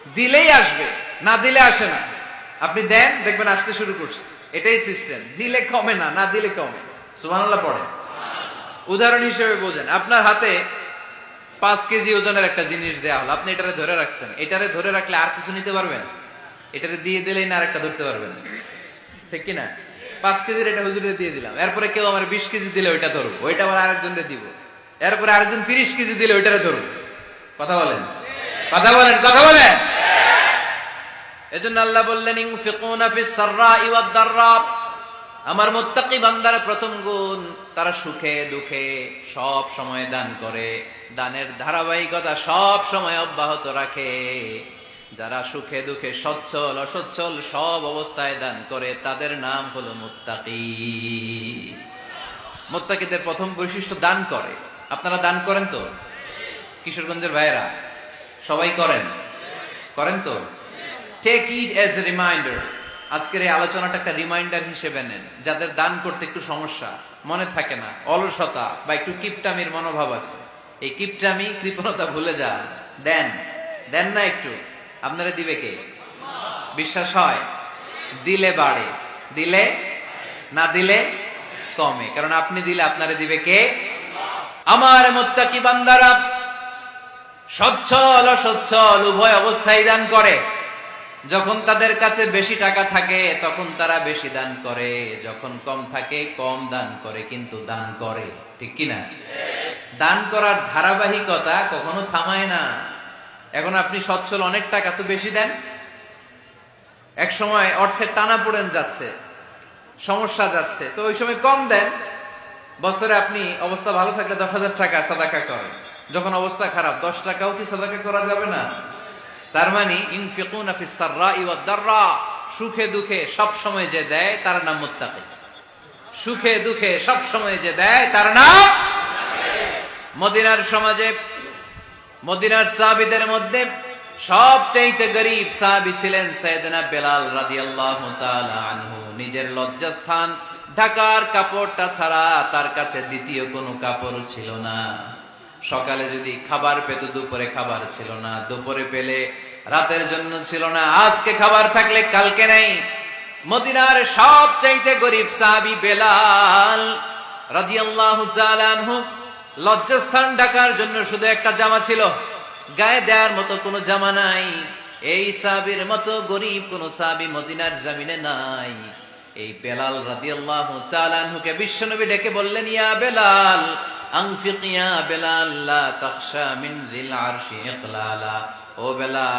দিলেই আসবে, না দিলে আসে না। আপনি দেন, দেখবেন আসতে শুরু করছে। এটাই সিস্টেম। দিলে কমে না, না দিলে কমে। সুবহানাল্লাহ পড়ে। উদাহরণ হিসেবে বোঝেন, আপনার হাতে 5 কেজি ওজনের একটা জিনিস দেয়া হলো, আপনি এটারে ধরে রাখছেন। এটারে ধরে রাখলে আর কিছু নিতে পারবেন? এটারে দিয়ে দিলেই না আরেকটা ধরতে পারবেন, ঠিক কিনা? 5 কেজির এটা হুজুরে দিয়ে দিলাম, এরপরে কেউ আমার 20 কেজি দিলে ওইটা ধরবো, ওইটা আবার আরেকজনকে দিব, এরপরে আরেকজন 30 কেজি দিলে ওইটারে ধরবো। কথা বলেন, কথা বলেন, কথা বলেন। এজন্য আল্লাহ বললেন ইনফিকুনা ফিস সাররাই ওয়াদ দাররা। আমার মুত্তাকি বান্দার প্রথম গুণ, তারা সুখে দুঃখে সব সময় দান করে, দানের ধারাবাহিকতা সব সময় অব্যাহত রাখে। যারা সুখে দুঃখে সচ্ছল অসচ্ছল সব অবস্থায় দান করে, তাদের নাম হলো মুত্তাকি। মুত্তাকিদের প্রথম বৈশিষ্ট্য দান করে। আপনারা দান করেন তো? কিশোরগঞ্জের ভাইয়েরা সবাই করেন? করেন তো? Take it as a reminder. আজকের এই আলোচনাটা একটা রিমাইন্ডার হিসেবে নেন। যাদের দান করতে একটু সমস্যা, মনে থাকে না, অলসতা বা একটু কিপটামির মনোভাব আছে, এই কিপটামি কৃপণতা ভুলে যান। দেন, দেন না একটু। আপনারা দিবে কে? বিশ্বাস হয়? দিলে বাড়ে, দিলে না দিলে কমে। কারণ আপনি দিলে আপনারে দিবে কে? আমার মুত্তাকি বান্দারা সচ্ছল অসচ্ছল উভয় অবস্থায় দান করে। যখন তাদের কাছে বেশি টাকা থাকে তখন তারা বেশি দান করে, যখন কম থাকে কম দান করে, কিন্তু দান করে, ঠিক কিনা? দান করার ধারাবাহিকতা কখনো থামায় না। এখন আপনি সচ্ছল, অনেক টাকা তো বেশি দেন, এক সময় অর্থের টানা পড়েন যাচ্ছে, সমস্যা যাচ্ছে, তো ওই সময় কম দেন। বছরে আপনি অবস্থা ভালো থাকলে 10,000 টাকা সাদাকা করেন, যখন অবস্থা খারাপ 10 টাকাও কি সাদাকা করা যাবে না? তার মানে ইনফিকুনা ফিস সাররাই ওয়াদ দাররা, সুখে দুঃখে সব সময় যে দেয় তার নাম মুত্তাকি। সুখে দুঃখে সব সময় যে দেয় তার নাম। মদিনার সমাজে, মদিনার সাহাবীদের মধ্যে সবচেয়ে গরীব সাহাবী ছিলেন সাইয়েদনা বেলাল রাদিয়াল্লাহু তাআলা আনহু। নিজের লজ্জাস্থান ঢাকার কাপড়টা ছাড়া তার কাছে দ্বিতীয় কোনো কাপড় ছিল না। সকালে যদি খাবার পেত, দুপুরে খাবার ছিল না, দুপুরে পেলে রাতের জন্য ছিল না, আজকে খাবার থাকলে কালকে নেই। মদিনার সবচাইতে গরীব সাহাবী বেলাল রাদিয়াল্লাহু তাআলা আনহু, লজ্জাস্থান ঢাকার জন্য শুধু একটা জামা ছিল, গায়ে দেওয়ার মতো কোনো জামা নাই। এই সাহাবীর মতো গরীব কোন সাহাবী মদিনার জমিনে নাই। এই বেলাল রাদিয়াল্লাহু তাআলা আনহুকে বিশ্বনবী ডেকে বললেন, ইয়া বেলাল আনফিক ইয়া বেলাল লা তাখশা মিন যিল আরশি ইকলালা। ও বেলাল,